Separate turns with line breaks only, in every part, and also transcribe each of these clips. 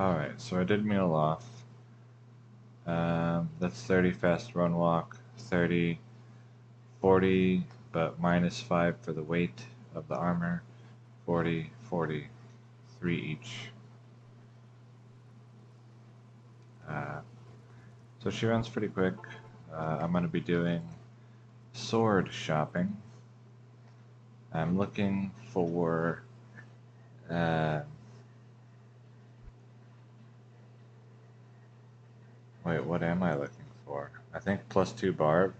Alright, so I did meal off. That's 30 fast run walk, 30, 40, but minus 5 for the weight of the armor, 40, 40, 3 each. So she runs pretty quick. I'm going to be doing sword shopping. I'm looking for wait, what am I looking for? I think +2 barb,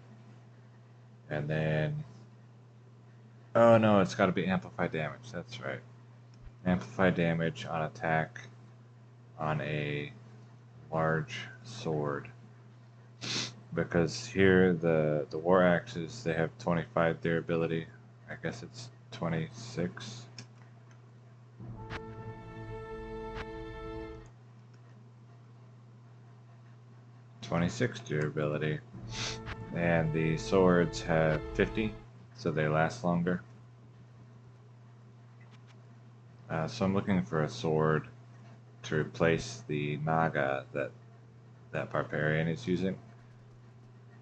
and then oh no, it's got to be amplified damage. That's right, amplified damage on attack on a large sword. Because here the war axes, they have 25 durability. I guess it's 26. 26 durability, and the swords have 50, so they last longer. So I'm looking for a sword to replace the Naga that Barbarian is using.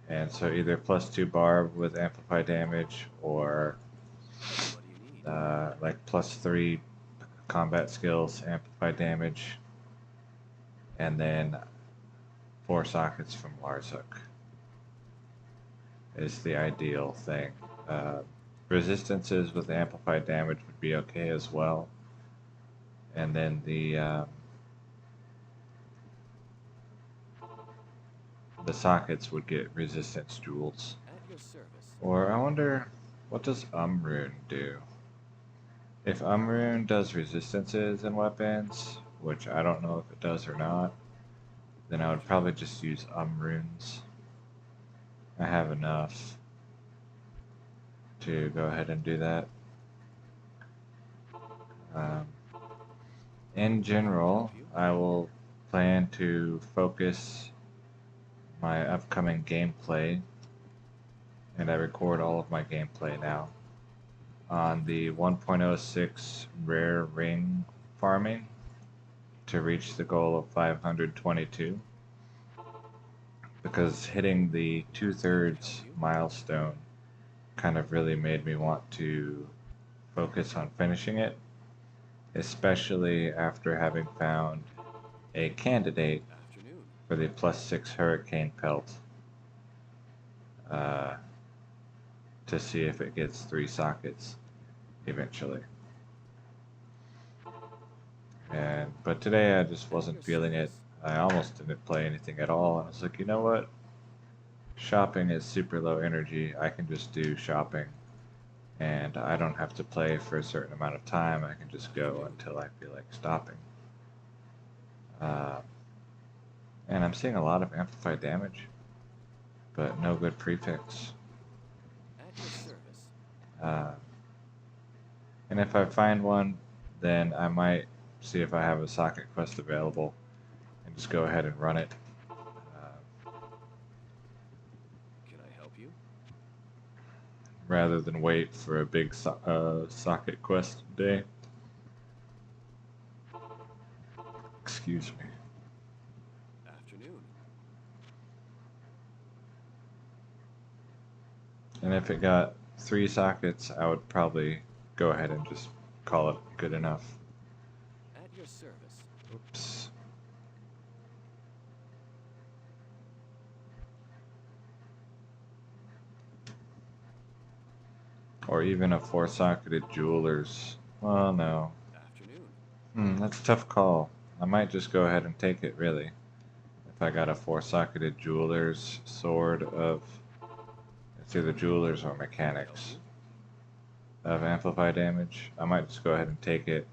And so either +2 barb with amplified damage, or like +3 combat skills, amplified damage, and then 4 sockets from Larzuk is the ideal thing. Resistances with amplified damage would be okay as well. And then the sockets would get resistance jewels. Or I wonder, what does Umrune do? If Umrune does resistances and weapons, which I don't know if it does or not, then I would probably just use Umrunes. I have enough to go ahead and do that. In general, I will plan to focus my upcoming gameplay, and I record all of my gameplay now, on the 1.06 rare ring farming to reach the goal of 522, because hitting the 2/3 milestone kind of really made me want to focus on finishing it, especially after having found a candidate for the +6 hurricane pelt, to see if it gets 3 sockets eventually. But today I just wasn't feeling it. I almost didn't play anything at all. I was like, you know what? Shopping is super low energy. I can just do shopping, and I don't have to play for a certain amount of time. I can just go until I feel like stopping. And I'm seeing a lot of amplified damage, but no good prefix. And if I find one, then I might see if I have a socket quest available and just go ahead and run it. Rather than wait for a big socket quest day. Excuse me. And if it got 3 sockets, I would probably go ahead and just call it good enough. Oops. Or even a 4-socketed Jewelers. Well, no. That's a tough call. I might just go ahead and take it, really. If I got a 4-socketed Jewelers sword of... It's either Jewelers or Mechanics of amplified damage, I might just go ahead and take it,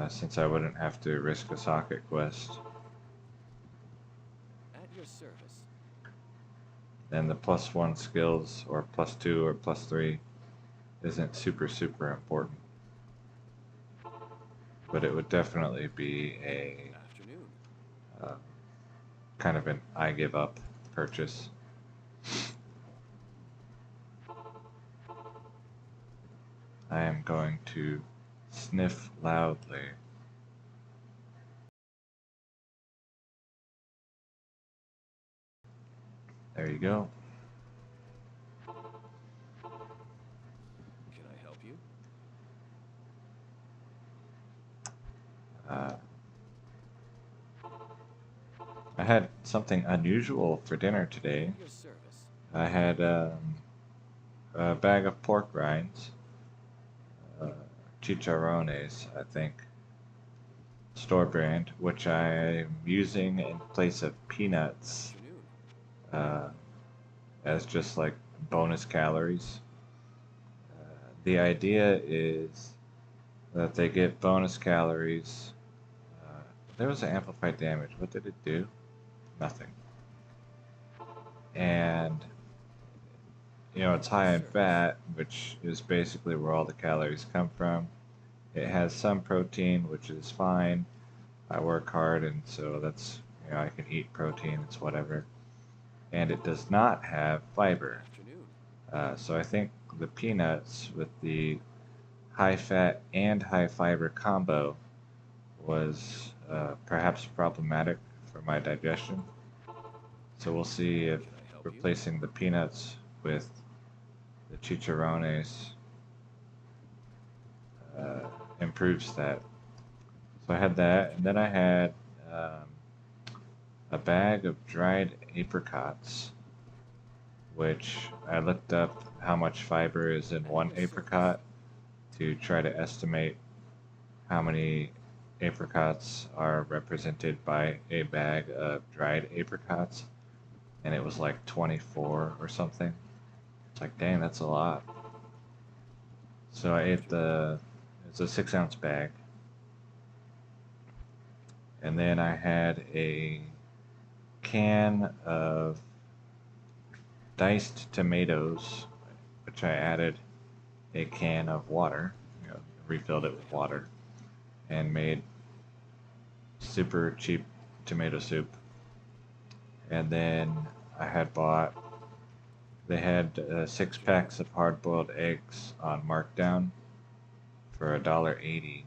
since I wouldn't have to risk a socket quest. And the +1 skills, or +2 or +3, isn't super important. But it would definitely be a kind of an I give up purchase. I am going to sniff loudly. There you go.
Can I help you?
Uh, I had something unusual for dinner today.
At your service.
I had a bag of pork rinds, uh, chicharrones, I think, store brand, which I'm using in place of peanuts
Afternoon.
uh, as just like bonus calories. The idea is that they get bonus calories. Uh, there was an amplified damage. What did it do? Nothing. And it's
Your
high in
service.
fat, which is basically where all the calories come from. It has some protein, which is fine. I work hard, and so that's, I can eat protein, it's whatever. And it does not have fiber.
Afternoon.
So I think the peanuts with the high fat and high fiber combo was perhaps problematic for my digestion. So we'll see if
Can I help you?
replacing the peanuts with the chicharrones uh, improves that. So I had that, and then I
Afternoon.
had um, a bag of dried apricots, which I looked up how much fiber is in
At
one
your service.
apricot to try to estimate how many apricots are represented by a bag of dried apricots, and it was like 24 or something. It's like, dang, that's a lot. So I ate
Afternoon.
it's a 6 ounce bag, and then I had a can of diced tomatoes, which I added a can of water, refilled it
Can
with
I help you?
water, and made super cheap tomato soup. And then I had bought, they had 6 packs
Afternoon.
of hard boiled eggs on markdown for $1.80,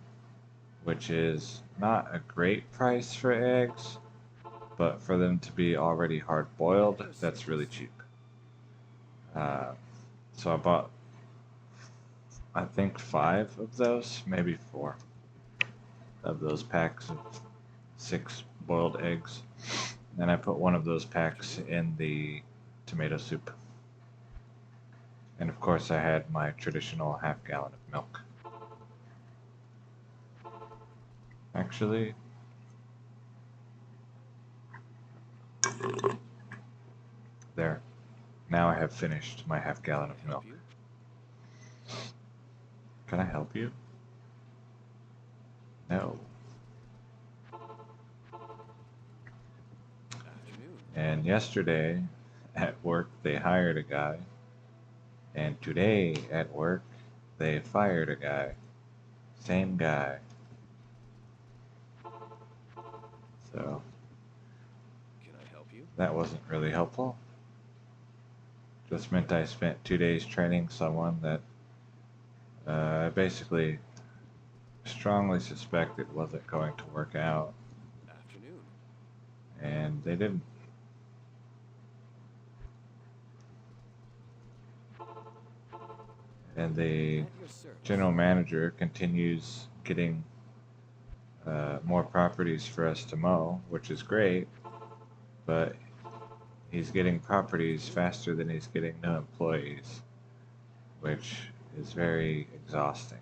which is not a great price for eggs, but for them to be already hard
At
boiled,
your
that's really
service.
cheap. Uh, so I bought, I think, 5 of those, maybe 4 of those packs of 6 boiled eggs. Then I put one of those packs
Afternoon.
in the tomato soup. And of course, I had my traditional half-gallon of milk. Actually, there. Now I have finished my
Can
half-gallon
I
of
help
milk.
you?
Can I help you? No.
Afternoon.
And yesterday at work, they hired a guy. And today at work, they fired a guy. Same guy. So
Can I help you?
that wasn't really helpful. Just meant I spent 2 days training someone that I basically strongly suspected wasn't going to work out,
Afternoon.
and they didn't. And the
At your service.
general manager continues getting more properties for us to mow, which is great, but he's getting properties
Afternoon.
faster than he's getting new employees, which is very exhausting.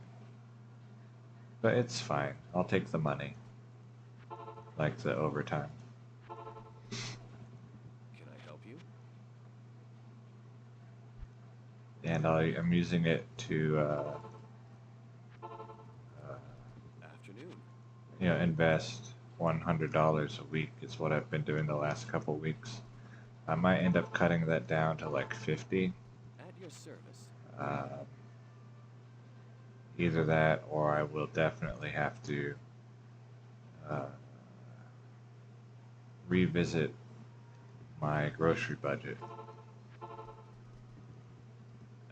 But it's fine. I'll take the money, like the overtime.
Can I help you?
And I'm using it to, uh,
Afternoon.
invest $100 a week is what I've been doing the last couple weeks. I might end up cutting that down to like 50.
At your service.
Um, Either that, or I will definitely have to uh, revisit my grocery budget.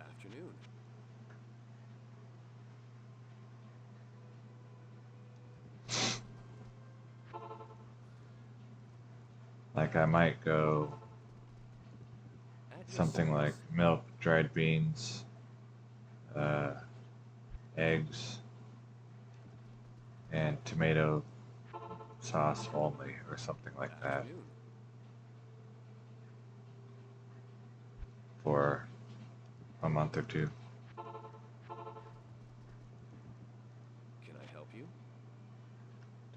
Afternoon.
Like I might go something like
service?
milk, dried beans, uh, eggs, and tomato sauce only, or something like that,
Afternoon.
for a month or two.
Can I help you?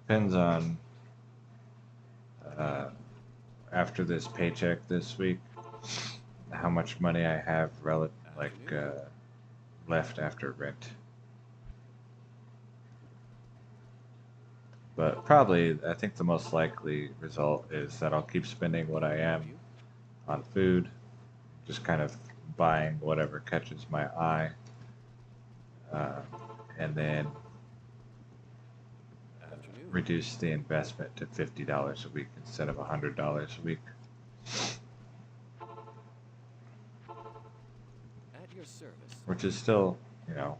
Depends on uh, after this paycheck this week, how much money I have
Afternoon.
left after rent. But probably, I think the most likely result is that I'll keep spending what I
Can I help
am
you?
on food, just kind of buying whatever catches my eye, uh, and then
Afternoon.
reduce the investment to $50 a week instead of $100 a week,
At your service.
which is still, you know,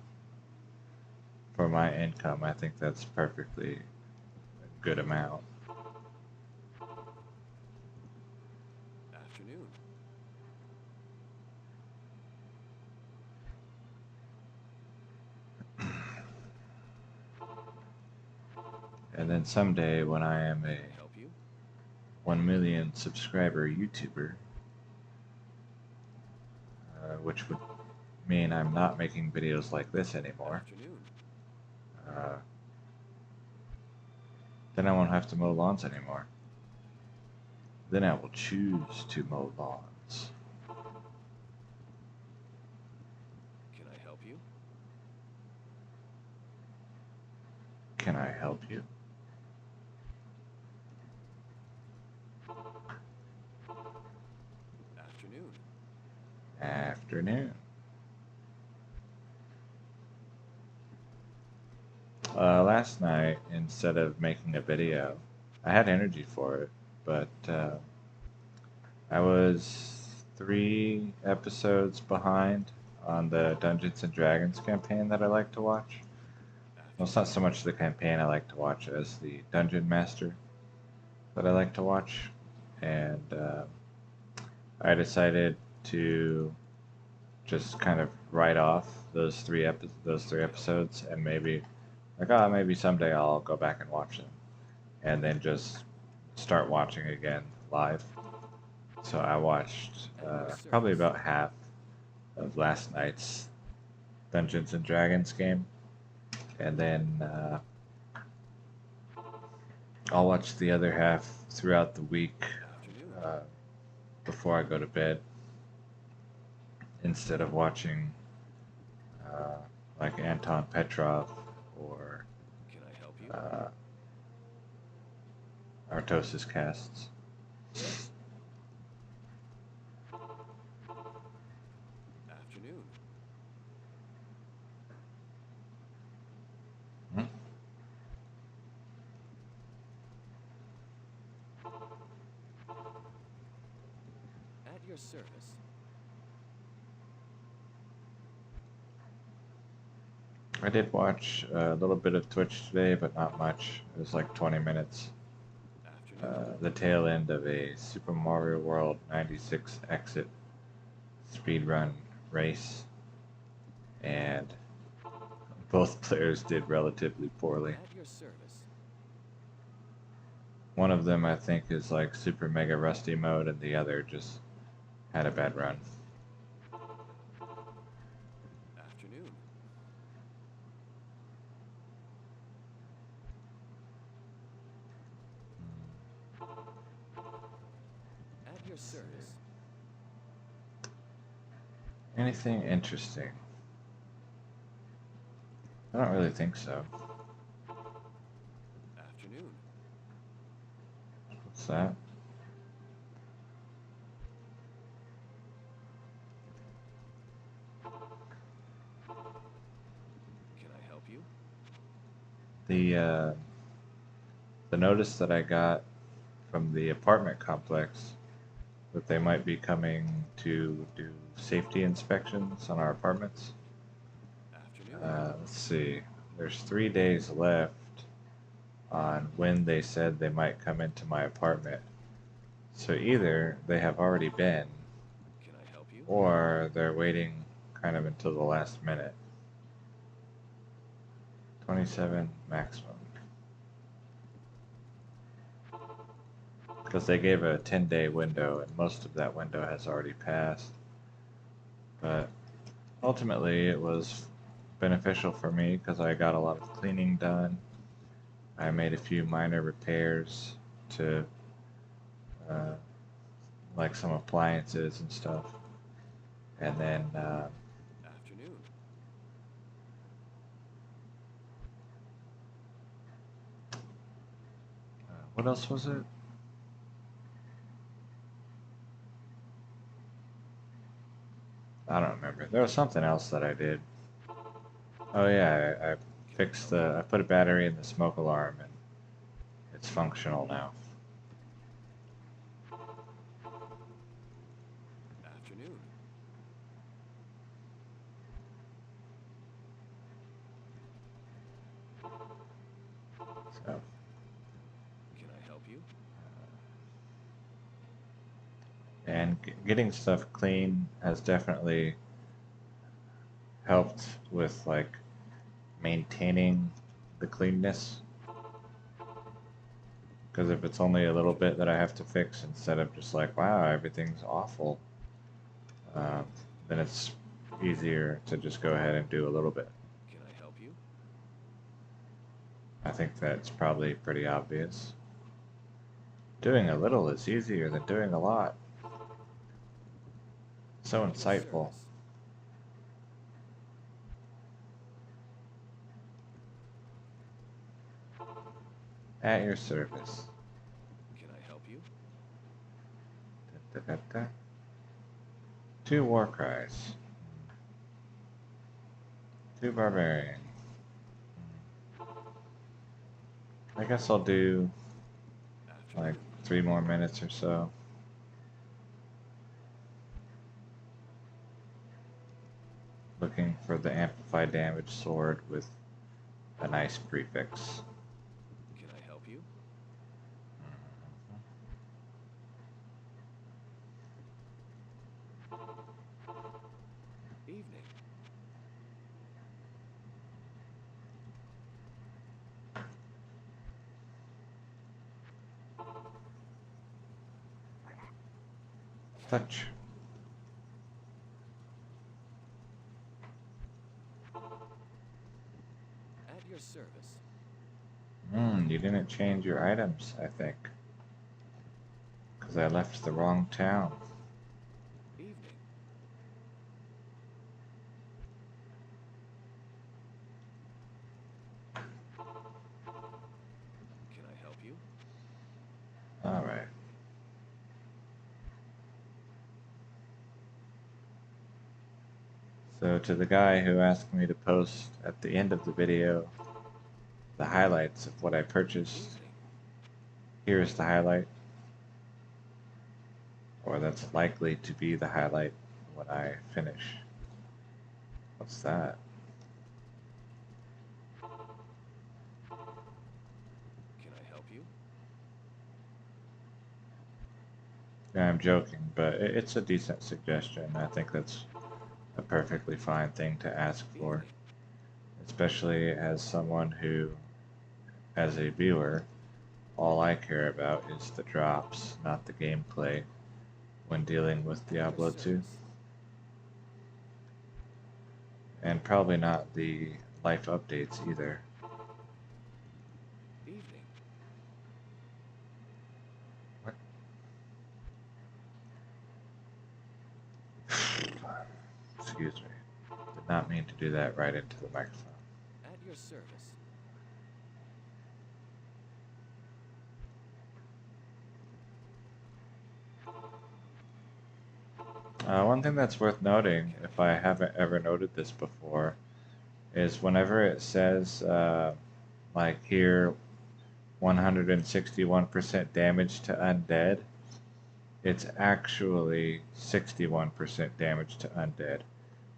for my income, I think that's perfectly a good amount.
Afternoon.
And then someday, when I am a
Can I help you?
1 million subscriber YouTuber, which would mean I'm not making videos like this anymore,
Afternoon.
uh, then I won't have to mow lawns anymore. Then I will choose to mow lawns.
Can I help you?
Can I help you?
Afternoon.
Afternoon. Last night, instead of making a
Can I help you?
video, I had energy for it, but I was 3 episodes behind on the Dungeons and Dragons campaign that I like to watch. Well, it's not
Afternoon.
so much the campaign I like to watch as the Dungeon Master that I like to watch, and I decided to just kind of write off those three
Can I help you?
episodes, and maybe like, oh, maybe someday I'll go back and watch them, and then just start watching again live. So I watched
At your
probably
service.
about half of last night's Dungeons and Dragons game, and then I'll watch the other half throughout the week
Afternoon.
uh, before I go to bed, instead of watching uh, like Anton Petrov or
Can I help you?
uh, Artosis casts.
Afternoon.
Hmm?
At your service.
I did watch a little bit of Twitch today, but not much. It was like 20 minutes.
Afternoon.
The tail end of a Super Mario World 96 exit speedrun race, and both players did relatively poorly.
At your service.
One of them, I think, is like super mega rusty mode, and the other just had a bad run.
Afternoon. At your
Let's see.
service.
Anything interesting? I don't really think so.
Afternoon.
What's that?
Can I help you?
The uh, the notice that I got from the apartment complex that they might be coming to do safety inspections on our apartments.
Afternoon.
Let's see. There's 3 days left on when they said they might come into my apartment. So either they have already been,
Can I help
or they're waiting kind of until the last minute. 27 maximum. Because they gave a 10-day window, and most of that window has already passed. But ultimately, it was beneficial for me because I got a lot of cleaning done. I made a few minor repairs to like some appliances and stuff. And then
Afternoon.
what else was it? I don't remember. There was something else that I did. Oh yeah, I fixed I put a battery in the smoke alarm and it's functional now.
Afternoon.
So,
Can I help you?
and getting stuff clean has definitely helped with like maintaining the cleanness. Because if it's only a little bit that I have to fix instead of just like, wow, everything's awful, uh, then it's easier to just go ahead and do a little bit.
Can I help you?
I think that's probably pretty obvious. Doing a little is easier than doing a lot. So
At your
insightful.
service.
At your service.
Can I help you?
Da, da, da, da. 2 war cries. 2 barbarian. I guess I'll do like
Afternoon.
3 more minutes or so. Looking for the amplified damage sword with a nice prefix.
Can I help you? Evening.
Touch.
At your service.
You didn't change your items, I think. Because I left the wrong town.
Evening. Can I help you?
Alright. So to the guy who asked me to post at the end of the video the highlights of what I purchased,
Evening.
here's the highlight. Or that's likely to be the highlight when I finish. What's that?
Can I help you?
Yeah, I'm joking, but it's a decent suggestion. I think that's a perfectly fine thing to ask for,
Evening.
especially as someone who, as a viewer, all I care about is the drops, not the gameplay, when dealing with
At your
Diablo 2.
service.
And probably not the life updates either.
Evening.
What? Excuse me. Did not mean to do that right into the microphone.
At your service.
One thing that's worth noting, if I haven't ever noted this before, is whenever it says, like here, 161% damage to undead, it's actually 61% damage to undead.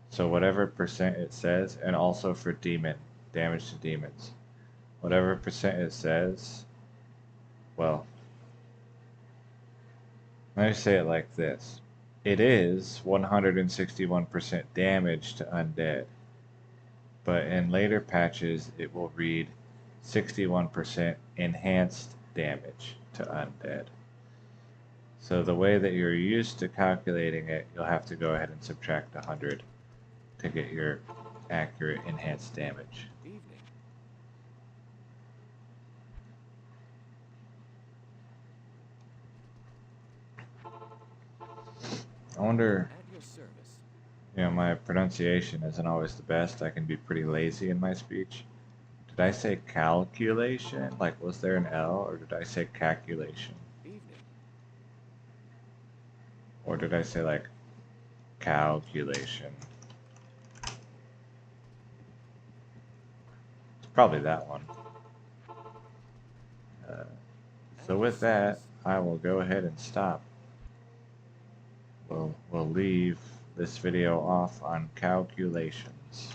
So whatever percent it says, and also for demon, damage to demons, whatever percent it says, well, let me say it like this. it is 161% damage to undead, but in later patches it will read 61% enhanced damage to undead. So the way that you're used to calculating it, you'll have to go ahead and subtract 100 to get your accurate enhanced damage.
Evening.
I wonder,
At your service.
my pronunciation isn't always the best. I can be pretty lazy in my speech. Did I say calculation? Like, was there an L, or did I say calculation?
Evening.
Or did I say, like, calculation? It's probably that one. So with that, I will go ahead and stop. We'll leave this video off on calculations.